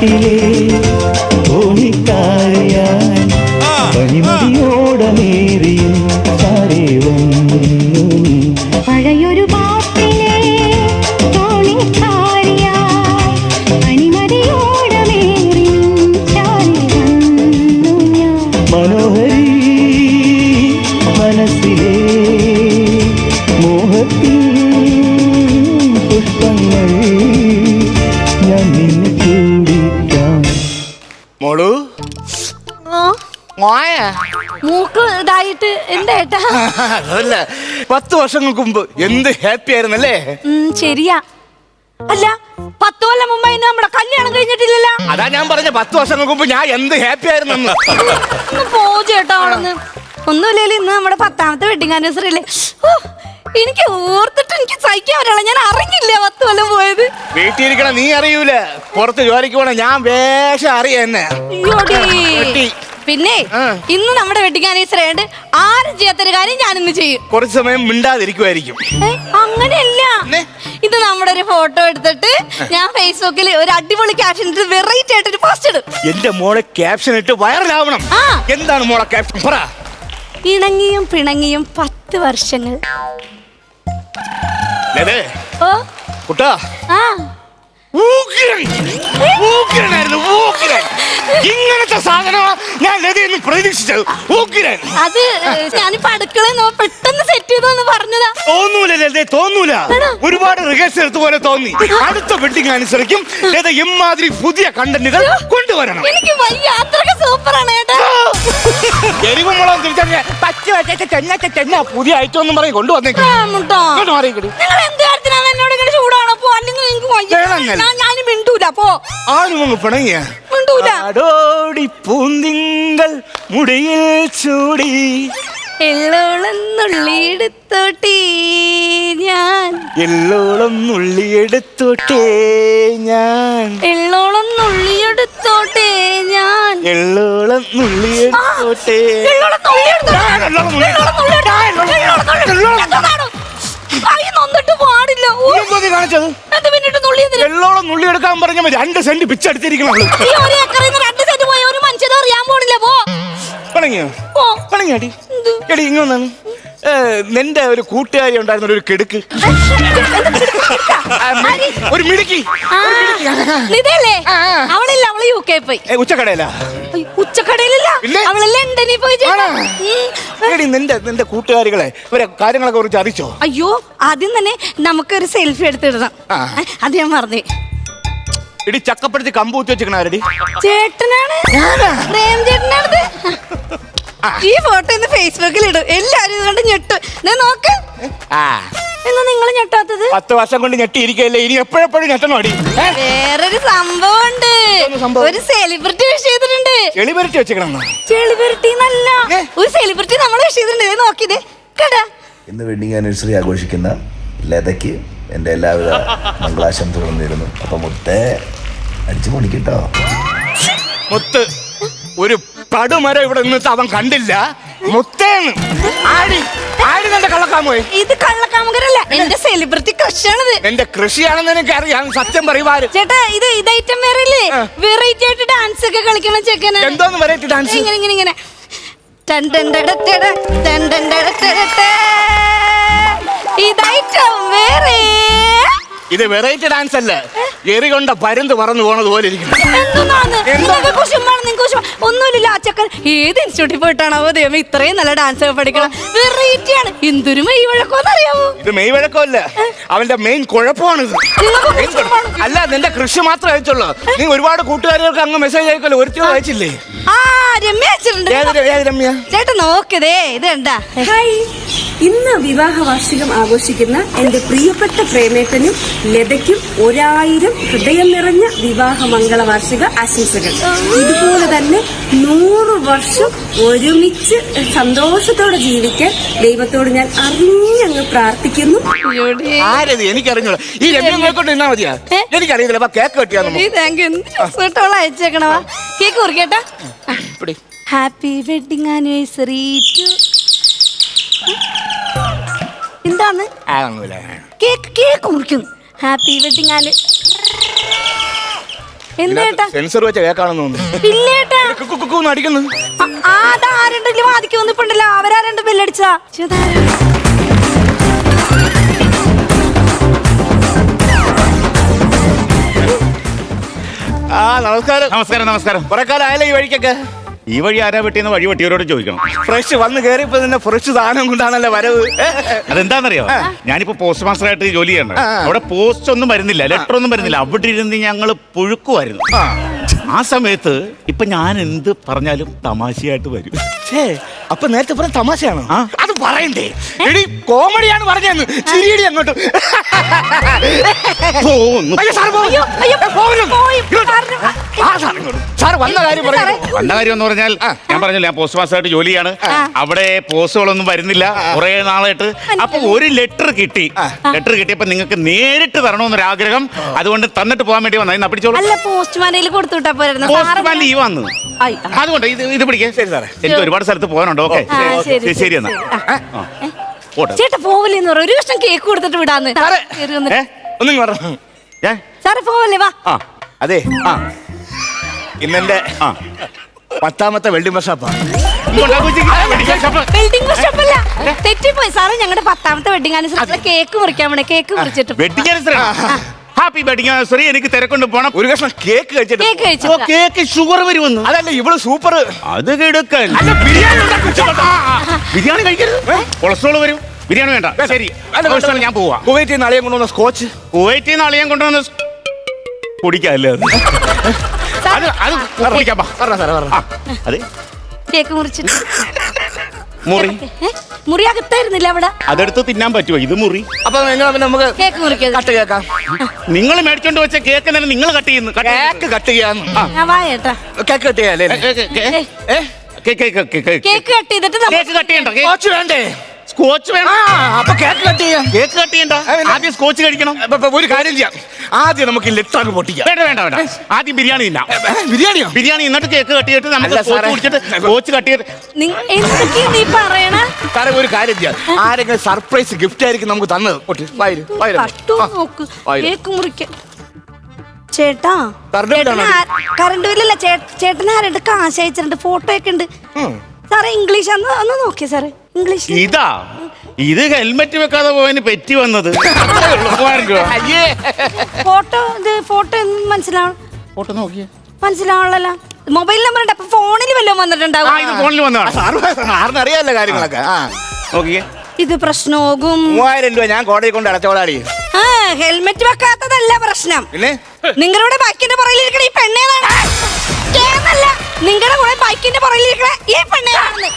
കാട്ടിലെ ഭൂമിക്കാരിയായി പനിമതിയോടമേറിയും ചാരേ വന്നു നീ. പഴയൊരു പാട്ടിലെ തോണിക്കാരിയായി പനിമതിയോടമേറിയും ചാരേ വന്നു ഞാൻ. മനോഹരി മനസ്സിലെ മോഹത്തിൻ പുഷ്പങ്ങൾ ഞാൻ നിന്നെ ചൂടിക്കാം. മോളു മൂക്ക് ഇതായിട്ട് എന്താ ഏട്ടാ? അതല്ല 10 വർഷങ്ങൾക്ക് മുമ്പ് എന്ത് ഹാപ്പി ആയിരുന്നല്ലേ? ശരിയാ. അല്ല 10 കൊല്ലം മുമ്പായിരുന്നു നമ്മുടെ കല്യാണം കഴിഞ്ഞിട്ടില്ലല്ലോ. അതാ ഞാൻ പറഞ്ഞ 10 വർഷങ്ങൾക്ക് മുമ്പ് ഞാൻ എന്ത് ഹാപ്പി ആയിരുന്നു. പോ ചേട്ടാ അവിടുന്ന്. ഒന്നുമില്ലല്ലോ, ഇന്ന് നമ്മുടെ 10ാമത്തെ വെഡിങ് ആനിവേഴ്സറി അല്ലേ. എനിക്ക് ഓർത്തിട്ട് എനിക്ക് സഹിക്കാൻ പറ്റില്ല. ഞാൻ അറിഞ്ഞില്ല 10 കൊല്ലം പോയത്. വീട്ടിലിരിക്കണ നീ അറിയൂല, പുറത്ത് ജോലിക്ക് പോണ ഞാൻ വേഷം അറിയാന്നെ. പിന്നെ ഇന്ന് നമ്മുടെ വെഡിങ് ആനിവേഴ്സറി ആയിട്ട് ആരും ചെയ്യാത്തൊരു കാര്യം ഞാൻ ഇന്ന് ചെയ്യും. കുറച്ച് സമയം മിണ്ടാതിരിക്കുമായിരിക്കും. അങ്ങനെയല്ല, ഇത് നമ്മുടെ ഒരു ഫോട്ടോ എടുത്തിട്ട് ഞാൻ ഫേസ്ബുക്കിൽ ഒരു അടിപൊളി ക്യാപ്ഷൻ ഇട്ട് വെറൈറ്റി ആയിട്ട് ഒരു പോസ്റ്റ് ഇടും. എന്റെ മോളെ ക്യാപ്ഷൻ ഇട്ട് വൈറലാവണം. എന്താണ് മോളെ ക്യാപ്ഷൻ? പറ. ഇണങ്ങിയും പിണങ്ങിയും 10 വർഷങ്ങൾ. ഓ കുട്ടാ, ഇങ്ങനത്തെ സാധനമാ ഞാൻ ലതയെന്ന് പ്രതീക്ഷിച്ചത്. അത് ഞാനിപ്പോ അടുക്കളയിൽ പെട്ടെന്ന് സെറ്റ് ചെയ്തോന്ന് പറഞ്ഞതാ. തോന്നൂല ലതേ, തോന്നൂല. ഒരുപാട് റിഹേഴ്സൽ എടുത്ത പോലെ തോന്നി. അടുത്ത വെഡിങ് അനുസരിക്കും ലത ഇമാതിരി പുതിയ കണ്ടന്റുകൾ കൊണ്ടുവരണം. എനിക്ക് വയ്യ, അത്രയ്ക്ക് സൂപ്പറാണ് ഏട്ടാ. എരിവും മുളകും തിരിച്ചറിഞ്ഞ പച്ച ചെന്ന പുതിയ ഐറ്റം ഒന്നും പറയും കൊണ്ടുവന്നേക്കും. നിങ്ങൾ എന്ത് കാര്യത്തിനാണ് എന്നോട് ഇങ്ങനെ ചൂടാണോ? പോ, അല്ലെങ്കിൽ ഞാൻ മിണ്ടൂല. പോ. ആരും പിണങ്ങിയ മിണ്ടൂല. അടോടി പൂന്തിങ്കൾ മുടിയിൽ ചൂടി എള്ളോളം നുള്ളിയെടുത്തോട്ടേ ഞാൻ. എള്ളോളം നുള്ളിയെടുത്തോട്ടേ ഞാൻ. എള്ളോളം നുള്ളിയെടുത്തോട്ടേ ഞാൻ. എള്ളോളം നുള്ളിയെടുത്തോട്ടേ. നൊന്നിട്ട് പാടില്ല. എള്ളോളം നുള്ളിയെടുക്കാൻ പറഞ്ഞ 2 സെന്റ് പിച്ചെടുത്തിരിക്കണം. 1 ഏക്കറിൽ 2 സെന്റ് പോയ ഒരു മനുഷ്യനെ അറിയാൻ പോണില്ല. പോ. പണങ്ങിയോ? പണങ്ങിയാടി എടി ഇങ്ങൊന്നാണ്. നിന്റെ ഒരു കൂട്ടുകാരി ഉണ്ടായിരുന്ന ഒരു കിടുക്ക്, ഒരു മിടുക്കി. ഇതല്ലേ അവളില്ല, അവള് UK പോയി. ഉച്ചക്കടയിലാ? ഉച്ചക്കടയിലല്ല, അവള് ലണ്ടനിൽ പോയി. നിന്റെ കൂട്ടുകാരികളെ ഇവരെ കാര്യങ്ങളൊക്കെ കുറിച്ച് അറിയിച്ചോ? അയ്യോ, ആദ്യം തന്നെ നമുക്കൊരു സെൽഫി എടുത്തിടണം. അത് ഞാൻ മറന്നേ. ഇടി ചക്കപ്പെടുത്തി കമ്പ് കുത്തി വെച്ചിരിക്കണാരടി? ചേട്ടനാണ്, പ്രേം ചേട്ടനാണത്. ഈ ഫോട്ടോ ഇന്ന് ഫേസ്ബുക്കിൽ ഇടും. എല്ലാരും ഇതുകൊണ്ട് ഞെട്ടും. നോക്ക്. എന്നാ നിങ്ങൾ ഞെട്ടാത്തത്? 10 വർഷം കൊണ്ട് ഞെട്ടിയിരിക്കല്ലേ, ഇനി എപ്പോഴെപ്പോഴും ഞെട്ടണോ അടി? വേറൊരു സംഭവം ഉണ്ട്. ഒരു സെലിബ്രിറ്റി വിഷ് ചെയ്തിട്ടുണ്ട്. സെലിബ്രിറ്റി വെച്ചേക്കണം? സെലിബ്രിറ്റി നല്ല ഒരു സെലിബ്രിറ്റി നമ്മൾ വിഷ് ചെയ്തിട്ടുണ്ട്. നോക്കിയത് കേട്ടാ. ഇന്ന് വെഡിങ് ആനിവേഴ്സറി ആഘോഷിക്കുന്ന ലതയ്ക്ക് എൻ്റെ എല്ലാവിധ മംഗളാശംസകളും നേരുന്നു. അപ്പൊ മുത്തേ അടിച്ചു പൊളിക്കട്ടോ. മുത്ത് ഒരു പടുമരം ഇവിടെ നിന്നിട്ട് അവൻ കണ്ടില്ല. മുത്തേന്ന് ആടി ആടി നിന്റെ കള്ളക്കാമോയെ. ഇത് കള്ളക്കാമുകരല്ല, എന്റെ സെലിബ്രിറ്റി കൃഷിയാണിത്. എന്റെ കൃഷിയാണെന്ന് എനിക്ക് അറിയാം. സത്യം പറയുവാര് ചേട്ടാ, ഇത് ഐറ്റം വേറെ അല്ലേ? വെറൈറ്റി ആയിട്ട് ഡാൻസ് ഒക്കെ കളിക്കണ ചെക്കന്. എന്തോന്ന് വെറൈറ്റി ഡാൻസ്? ഇങ്ങനെ ഇങ്ങനെ ഇങ്ങനെ ഇത് ഐറ്റം വേറെ. ഇത് വെറൈറ്റി ഡാൻസ് അല്ല, എറി കൊണ്ട പരുന്ത് പറന്നു പോണത് പോലെ ഇരിക്കുന്നു. ഒന്നുമില്ല, ആ ചക്കൻ ഏത് ഇൻസ്റ്റിറ്റ്യൂട്ടിൽ പോയിട്ടാണോ ദൈവം ഇത്രയും നല്ല ഡാൻസ് ഒക്കെ പഠിക്കണം. വെറൈറ്റി ആണ്. എന്തൊരു മെയ് വഴക്കോന്ന് അറിയാമോ? ഇത് മെയ് വഴക്കമല്ല, അവന്റെ മെയിൻ കുഴപ്പമാണിത്. അല്ല, നിന്റെ കൃഷി മാത്രമേ അയച്ചുള്ളൂ. നീ ഒരുപാട് കൂട്ടുകാരികൾക്ക് അങ്ങ് മെസ്സേജ് അയക്കല്ലോ, ഒരുത്തിയോ അയച്ചില്ലേ? രമ്യ അയച്ചിട്ടുണ്ട്. രമ്യ ചേട്ടാ നോക്കതേ, ഇത് എന്താ? ഹായ്, ഇന്ന് വിവാഹ വാർഷികം ആഘോഷിക്കുന്ന എന്റെ പ്രിയപ്പെട്ട പ്രേമേട്ടനും ലതയ്ക്കും 1000 ഹൃദയം നിറഞ്ഞ വിവാഹ മംഗള വാർഷിക ആശംസകൾ. ഇതുപോലെ തന്നെ 100 വർഷം ഒരുമിച്ച് സന്തോഷത്തോടെ ജീവിക്കാൻ ദൈവത്തോട് ഞാൻ അറിഞ്ഞങ്ങ് പ്രാർത്ഥിക്കുന്നു. ആരത് എനിക്കറിഞ്ഞോളൂ. ഈ രമ്യങ്ങളെ കൊണ്ട് നിന്നാ മതിയാ? എനിക്കറിയില്ല. കേക്ക് കെട്ടിയാ അയച്ചേക്കണവാ. കേക്ക് കുറിക്കട്ടാ. Happy wedding anniversary to. എന്താണ് കേക്ക്? കേക്ക് മുറിക്കുന്നു. Happy wedding anniversary. എന്തേട്ടാ സെൻസർ വെച്ച കേക്കാണെന്ന് തോന്നുന്നു. ഇല്ലേട്ടാ കുക്കുന്ന് അടിക്കുന്നു. അതാരുണ്ടെങ്കിലും ആദ്യം വന്നിട്ടുണ്ടല്ലോ. അവരാരുണ്ട് ബെല്ലടിച്ചാ. ആ നമസ്കാരം. നമസ്കാരം നമസ്കാരം. കുറെ കാലം ആയാലും ഈ വഴിക്കൊക്കെ. ഈ വഴി ആരാ വെട്ടിയെന്ന് വഴി വെട്ടിയവരോട് ചോദിക്കണം. ഫ്രഷ് വന്ന് കയറിയപ്പോ തന്നെ ഫ്രഷ് സാധനം കൊണ്ടാണല്ലോ വരവ്. അതെന്താണെന്നറിയോ, ഞാനിപ്പോ പോസ്റ്റ് മാസ്റ്റർ ആയിട്ട് ജോലി ചെയ്യണ്ട. അവിടെ പോസ്റ്റ് ഒന്നും വരുന്നില്ല, ലെറ്റർ ഒന്നും വരുന്നില്ല. അവിടെ ഇരുന്ന് ഞങ്ങള് പുഴുക്കുമായിരുന്നു. ആ സമയത്ത് ഇപ്പൊ ഞാൻ എന്ത് പറഞ്ഞാലും തമാശയായിട്ട് വരും. അപ്പൊ നേരത്തെ പറഞ്ഞ തമാശയാണോ? ആ. അത് പറയണ്ടേ? എടി കോമഡിയാണ് പറഞ്ഞെന്ന്. ചിരിയടി അങ്ങോട്ട്. സാർ വന്ന കാര്യം പറയൂ. വന്ന കാര്യം എന്ന് പറഞ്ഞാൽ ഞാൻ പറഞ്ഞില്ല, ഞാൻ പോസ്റ്റ് മാസ്റ്റർ ആയിട്ട് ജോലി ചെയ്യാണ്. അവിടെ പോസ്റ്റുകളൊന്നും വരുന്നില്ല കുറെ നാളായിട്ട്. അപ്പൊ ഒരു ലെറ്റർ കിട്ടി. ലെറ്റർ കിട്ടിയപ്പോ നിങ്ങൾക്ക് നേരിട്ട് തരണമെന്നൊരു ആഗ്രഹം, അതുകൊണ്ട് തന്നിട്ട് പോകാൻ വേണ്ടി വന്ന. പിടിച്ചോളൂ. അല്ല പോസ്റ്റ്മാനിൽ കൊടുത്തുവിട്ടാ പോരായിരുന്നു. പോസ്റ്റ്മാൻ ലീവ് വന്നു, അതുകൊണ്ട് ഇത് പിടിക്കാൻ. ശരി സാറേ. എനിക്ക് ഒരുപാട് സ്ഥലത്ത് പോകാനുണ്ട്. ഓക്കെ ശരി എന്നാ. ചേട്ടാ പോവല്ലേന്ന് പറ. ഒരു കഷ്ണം കേക്ക് കൊടുത്തിട്ട് വിടാന്ന്. ഒന്നും പറഞ്ഞു. സാറേ പോവല്ലേ? വാ. അതെ ഇന്നെന്റെ 10ാമത്തെ വെൽഡിംഗ് വർഷാപ്പാ. വെഡിങ് വർഷപ്പല്ല, തെറ്റിപ്പോയി സാറേ. ഞങ്ങളുടെ 10ാമത്തെ വെഡിങ് ആനിവേഴ്സറി കേക്ക് മുറിക്കാൻ വേണേ. കേക്ക് മുറിച്ചിട്ട് wedding anniversary. Happy wedding anniversary. എനിക്ക് തിരക്കൊണ്ട് പോണം. ഒരു കഷ്ണം കേക്ക് കഴിച്ചിട്ട്. കേക്ക് കഴിച്ചിട്ട് കേക്ക് ഷുഗർ വരുമെന്ന്. അതല്ല ഇവള് സൂപ്പർ. അത് കിടക്കൻ. ബിരിയാണി കഴിക്കരുത്, കൊളസ്ട്രോൾ വരും. ബിരിയാണി വേണ്ട. ശരി ഞാൻ പോവാ. കുവൈറ്റിൽ നിന്ന് അളിയൻ കൊണ്ടുവന്ന സ്കോച്ച്. കുവൈറ്റിൽ നിന്ന് അളിയൻ കൊണ്ടുവന്ന് കുടിക്കാല്ലേ? അത് അത് കുടിക്കാം. അതെ കേക്ക് മുറിച്ചിട്ട് മുറി മുറിയകത്തായിരുന്നില്ല അവിടെ. അതെടുത്ത് തിന്നാൻ പറ്റുമോ? ഇത് മുറി. അപ്പൊ നമുക്ക് കേക്ക് മുറിക്കാം. കട്ട് കേക്കാം. നിങ്ങൾ മേടിച്ചോണ്ട് വെച്ച കേക്ക് തന്നെ നിങ്ങൾ കട്ട് ചെയ്യുന്നു. കേക്ക് കട്ട് ചെയ്യാന്ന്. ഞാൻ വായേട്ടാ. കേക്ക് കട്ട് ചെയ്യാല്ലേ? കേക്ക് കട്ട് ചെയ്തിട്ട് കേക്ക് കട്ട് ചെയ്യണ്ട. സ്കോച്ച് വേണ്ടേ? സ്കോച്ച് വേണം. അപ്പൊ കേക്ക് കട്ട് ചെയ്യാം. കേക്ക് കട്ട് ചെയ്യണ്ട, ആദ്യം സ്കോച്ച് കഴിക്കണം. ഒരു കാര്യം ചെയ്യാം, ആദ്യം നമുക്ക് ലെറ്റർ പൊട്ടിക്കാം. വേണ്ട വേണ്ട വേണ്ട, ആദ്യം ബിരിയാണി തിന്നാം. ബിരിയാണിയോ? ബിരിയാണി എന്നിട്ട് കേക്ക് കട്ട് ചെയ്തിട്ട് നമുക്ക് സ്കോച്ച് കുടിച്ചിട്ട് സ്കോച്ച് കട്ട് ചെയ്ത്. എന്തൊക്കെയാ നീ പറയണ? സാറേ ഒരു കാര്യം ചെയ്യാം, ആരെങ്കിലും സർപ്രൈസ് ഗിഫ്റ്റ് ആയിരിക്കും നമുക്ക് തന്നത്. നോക്ക് കേക്ക് മുറിക്കാൻ. ചേട്ടാ കറണ്ട് ബില്ലല്ല. ചേട്ടന് ആരുടെ കാശ് അയച്ചിട്ടുണ്ട്, ഫോട്ടോ ഒക്കെ ഉണ്ട് സാറേ. ഇംഗ്ലീഷ് ഒന്ന് നോക്കിയേ സാറേ. ഇംഗ്ലീഷ് ഇതാ, ഇത് ഹെൽമെറ്റ് വെക്കാതെ പോയതിന് പെറ്റി വന്നത്. ഫോട്ടോ മനസ്സിലാവും. ഫോട്ടോ നോക്കിയേ, മനസ്സിലാവുള്ളല്ലോ. മൊബൈൽ നമ്പർ ഉണ്ട്. അപ്പൊ ഫോണിൽ വല്ലതും വന്നിട്ടുണ്ടാവും. ഇത് ഫോണിൽ വന്നതാണ്. സാറിന് അറിയാമല്ലോ കാര്യങ്ങളൊക്കെ. നോക്കിയേ, ഇത് പ്രശ്നമാകും. 3000 രൂപ ഞാൻ കോടതി കൊണ്ട് അടച്ചോളാടി. ഹെൽമെറ്റ് വെക്കാത്തതല്ല പ്രശ്നം. പിന്നെ നിങ്ങളുടെ ബൈക്കിന്റെ പുറകിലിരിക്കണ ഈ പെണ്ണേതാണ്. നിങ്ങളുടെ കൂടെ ബൈക്കിന്റെ പുറകിലിരിക്കണ ഈ പെണ്ണേതാണ്.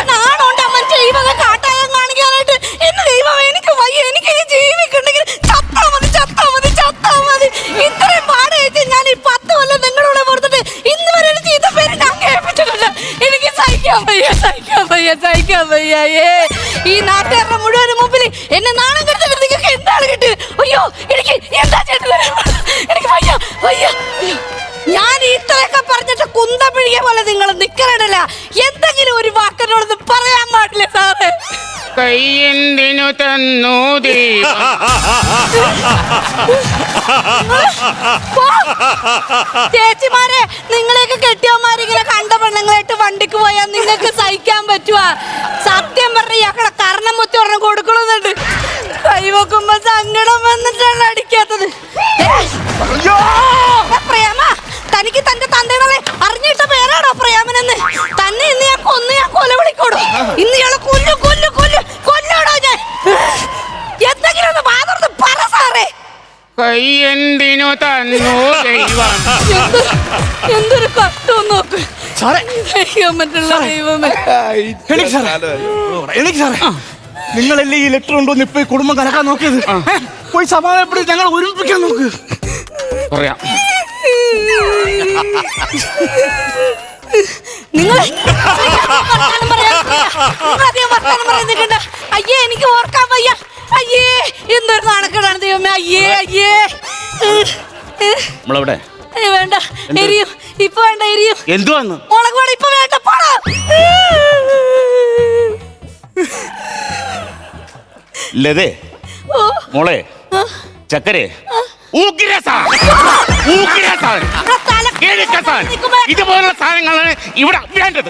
നാണോണ്ട് അമ്മ ചെയ്യുന്നത് കാട്ടായം കാണിക്കാനായിട്ട്. എന്നെ ദൈവം, എനിക്ക് വയ്യ. എനിക്ക് ജീവിക്കണ്ടെങ്കിൽ ചത്താ മതി, ചത്താ മതി, ചത്താ മതി. ഇത്രയും പാട് കഴിച്ച് ഞാൻ ഈ 10 കൊല്ലം നിങ്ങളുടെ കൂടെ പുറത്തിട്ട് ഇന്ന് വരെ ഒരു ചീത്ത പേര് ഞാൻ കേൾപ്പിച്ചിട്ടില്ല. എനിക്ക് സഹിക്കാൻ വയ്യ, സഹിക്കാൻ വയ്യ, സഹിക്കാൻ വയ്യ. ഈ നാട്ടുകാരുടെ മുഴുവൻ മുമ്പിൽ എന്നെ നാണം കെടുത്തിട്ട് നിങ്ങൾക്ക് എന്താണ് കിട്ടിയത്? അയ്യോ എനിക്ക് എന്താ ചേട്ടൻ, എനിക്ക് വയ്യ വയ്യ. ഞാൻ ഇത്രയൊക്കെ പറഞ്ഞിട്ട് കുന്തപ്പിഴിക പോലെ നിങ്ങൾ നിക്കറില്ല. എന്തെങ്കിലും ഒരു വാക്കിനോടൊന്ന് പറയാൻ പാടില്ലേ സാറേ? കയ്യെന്തിനു തന്നു ചേച്ചിമാരെ, നിങ്ങളെയൊക്കെ കെട്ടിയവന്മാരിങ്ങനെ കണ്ട പെണ്ണുങ്ങളായിട്ട് വണ്ടിക്ക് പോയാൽ നിങ്ങൾക്ക് സഹിക്കാൻ പറ്റുവാ? സത്യം പറഞ്ഞ ഞങ്ങളെ കർണം മുത്തി ഒരെണ്ണം കൊടുക്കണമെന്നുണ്ട്. കൈവെക്കുമ്പോ സങ്കടം വന്നിട്ടാണ് അടിക്കാത്തത്. പ്രേമ, തനിക്ക് തന്റെ തന്തകളെ അറിഞ്ഞിട്ട പേരാണോ പ്രേമനെന്ന്? തന്നെ ഇന്ന് ഞാൻ കൊല വിളിക്കോടോ. ഇന്ന് ഇയാളെ കൊല്ലോടോ ഞാൻ. എന്തെങ്കിലും ഒന്ന് വാതർന്ന് പറ സാറേ. കയ്യെന്തിനു തന്നു ദൈവം. എന്തൊരു കട്ടോ നോക്ക് സാറേ. മറ്റുള്ള ദൈവമേ. എനിക്ക് സാറേ, നിങ്ങളല്ലേ ഈ ലെറ്റർ കൊണ്ടുവന്ന് ഇപ്പൊ ഈ കുടുംബം കലക്കാൻ നോക്കിയത്? പോയി സമാധാനപ്പെടുത്തി ഞങ്ങൾ ഒരുമിപ്പിക്കാൻ നോക്ക്. പറയാം. നിങ്ങൾ അയ്യേ, എനിക്ക് ഓർക്കാൻ വയ്യ. അയ്യേ, എന്തൊരു നാണക്കേടാണ് ദൈവമേ. അയ്യേ അയ്യേ. നമ്മളെവിടെ? വേണ്ട, എരിയും. ഇപ്പൊ വേണ്ട, എരിയും. എന്തുവാന്ന്? മുളക് പൊടി ഇപ്പൊ വേണ്ട, പോടാ. ലതേ, മോളെ, ചക്കരെ ഇതുപോലുള്ള സാധനങ്ങളാണ് ഇവിടെ വേണ്ടത്.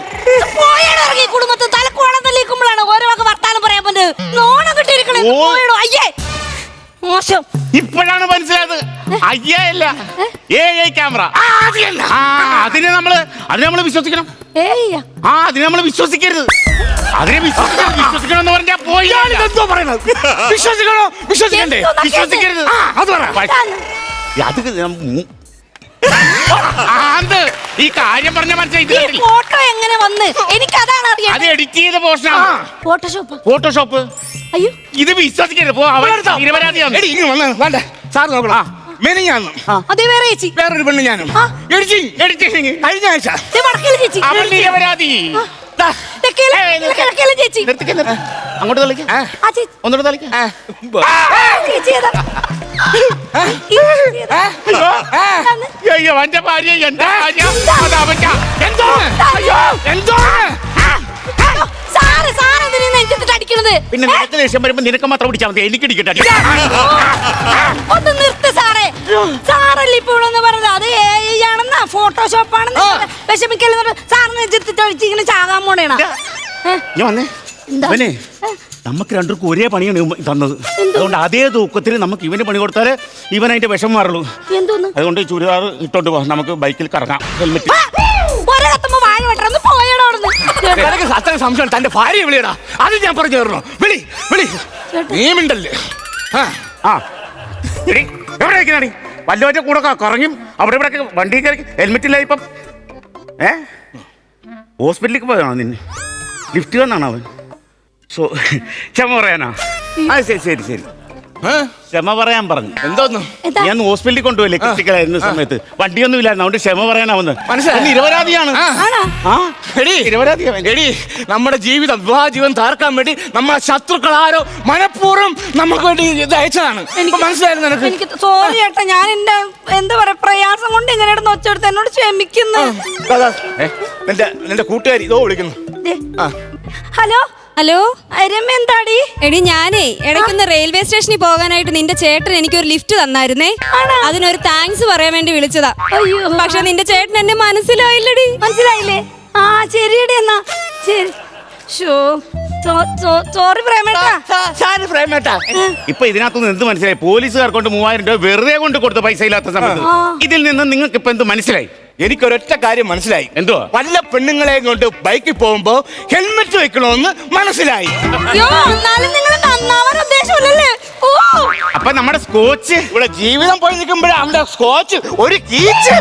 പോയിറങ്ങി കുടുംബത്തിൽ തലക്കോളം തല്ലിക്കുമ്പോഴാണ് ഓരോ വക വർത്താനം പറയാൻ പറ്റുന്നത്. നോണം കിട്ടിയിരിക്കണേ. പോയിടോ അയ്യേ മോശം. ഇപ്പോഴാണ് മനസ്സിലായത്. അയ്യല്ല AI ക്യാമറ. അതിനെ നമ്മള് വിശ്വസിക്കണം. അതിനെ നമ്മള് വിശ്വസിക്കരുത്. അതിനെ വിശ്വസിക്കണം എന്ന് പറഞ്ഞാൽ പോയി. എന്തോ പറയുന്നത്? വിശ്വസിക്കണോ വിശ്വസിക്കണ്ടേ? വിശ്വസിക്കരുത്. അത് പറ. അത് ഈ കാര്യം പറഞ്ഞ മനസ്സിലായി. ഫോട്ടോ എങ്ങനെ വന്ന് എനിക്ക് അതാണ് അറിയാം. അത് എഡിറ്റ് ചെയ്ത പോസ്റ്റാണ്. ഫോട്ടോഷോപ്പ്. അയ്യോ ഇത് വിശ്വസിക്കരുത്. നിരപരാധിയാണ്. വേണ്ട സാർ നോക്കണം. മെനിഞ്ഞാന്ന് അതേ വേറെ ചേച്ചി വേറൊരു പെണ്ണ് ഞാനും എഡിറ്റിംഗ് കഴിഞ്ഞ ആഴ്ച ചേച്ചി അവൻ നിരപരാധി. ചേച്ചി അങ്ങോട്ട് കളിക്ക. ഒന്നുകൂടെ കളിക്ക. അയ്യോ എന്റെ ഭാര്യ എന്റെ ഭാര്യ. പിന്നെ നിനക്ക് ദേഷ്യം വരുമ്പോ നിനക്ക് മാത്രം പിടിച്ചാൽ മതി. എനിക്ക് ഇടിക്കട്ടെ. ഒന്ന് നിർത്ത് സാറേ. സാറല്ലേ ഇപ്പോഴെന്ന് പറഞ്ഞത് അത് AI ആണെന്നാ ഫോട്ടോഷോപ്പ് ആണെന്ന് വിഷമിക്കല്ലെന്ന് സാറിന് ഇങ്ങനെ ചാകാൻ പോണേണ. ഞാൻ വന്നേ അവനെ നമുക്ക് രണ്ടുപേർക്കും ഒരേ പണിയാണ് തന്നത്. അതുകൊണ്ട് അതേ തൂക്കത്തിൽ നമുക്ക് ഇവന് പണി കൊടുത്താലേ ഇവൻ അതിന്റെ വിഷം മാറുള്ളൂ. എന്തോന്ന്? അതുകൊണ്ട് ചുരിദാർ ഇട്ടോണ്ട് പോ. നമുക്ക് ബൈക്കിൽ കറങ്ങാം. ഹെൽമെറ്റ് അത്രയും സംശയം. തന്റെ ഭാര്യ വിളിയടാ. അത് ഞാൻ പറഞ്ഞു തരണോ? വിളി വിളി. നീമിണ്ടല്ലേ? എവിടെ വയ്ക്കണി? വല്ലവരുടെ കൂടെ കറങ്ങിയും അവിടെ ഇവിടെ വണ്ടി കയറി ഹെൽമെറ്റില്ല. ഇപ്പം ഹോസ്പിറ്റലിലേക്ക് പോയാണോ നിന്നെ? ലിഫ്റ്റ് വന്നാണോ അവൻ? ക്ഷമ പറയാനാ? ശരി ക്ഷമ പറയാൻ പറഞ്ഞു. എന്തോന്നു? ഞാൻ ഹോസ്പിറ്റലിൽ കൊണ്ടുപോയില്ലേ ക്രിട്ടിക്കലായിരുന്ന സമയത്ത്. വണ്ടിയൊന്നും ഇല്ലായിരുന്നു. അതുകൊണ്ട് ക്ഷമ പറയാനാവുന്നു. മനസ്സിലായി. നിരപരാധിയാണ്. എടി നമ്മുടെ ജീവിതം വിവാഹ ജീവിതം താർക്കാൻ വേണ്ടി നമ്മളെ ശത്രുക്കൾ ആരോ മനഃപൂർവ്വം നമുക്ക് വേണ്ടി ഇത് അയച്ചതാണ്. മനസ്സിലായിരുന്നു നിനക്ക്? എനിക്ക് സോറി ചേട്ടാ. ഞാൻ എന്റെ എന്താ പറയാ പ്രയാസം കൊണ്ട് ഇങ്ങനെ ഒച്ചെടുത്ത് എന്നോട് ക്ഷമിക്കുന്നു. നിന്റെ കൂട്ടുകാരി ഇതോ വിളിക്കുന്നു. ഹലോ ഹലോ രമ്യ എന്താടി? എടി ഞാനേ ഇടയ്ക്കൊന്ന് റെയിൽവേ സ്റ്റേഷനിൽ പോകാനായിട്ട് നിന്റെ ചേട്ടൻ എനിക്കൊരു ലിഫ്റ്റ് തന്നായിരുന്നേ. അതിനൊരു താങ്ക്സ് പറയാൻ വേണ്ടി വിളിച്ചതാ. പക്ഷെ നിന്റെ ചേട്ടൻ എന്നെ മനസ്സിലായില്ലടി. മനസ്സിലായില്ലേ? ആ ശരിയടി. എന്നാ ശരി. സോറി പ്രേമേട്ടാ. ഇപ്പൊ ഇതിനകത്തുനിന്ന് എന്ത് മനസ്സിലായി? പോലീസുകാർ കൊണ്ട് 3000 രൂപ വെറുതെ കൊണ്ട് കൊടുത്ത പൈസ ഇല്ലാത്ത സമയത്ത് ഇതിൽ നിന്ന് നിങ്ങൾക്ക് ഇപ്പൊ എന്ത് മനസ്സിലായി? എനിക്കൊരൊറ്റ കാര്യം മനസ്സിലായി. എന്തോ? വല്ല പെണ്ണുങ്ങളെ കൊണ്ട് ബൈക്കിൽ പോകുമ്പോ ഹെൽമെറ്റ് വെക്കണമെന്ന് മനസ്സിലായി. അപ്പൊ നമ്മുടെ സ്കോച്ച് ഇവിടെ ജീവിതം പോയി നിൽക്കുമ്പോഴേ അവന്റെ സ്കോച്ച് ഒരു കീച്ച്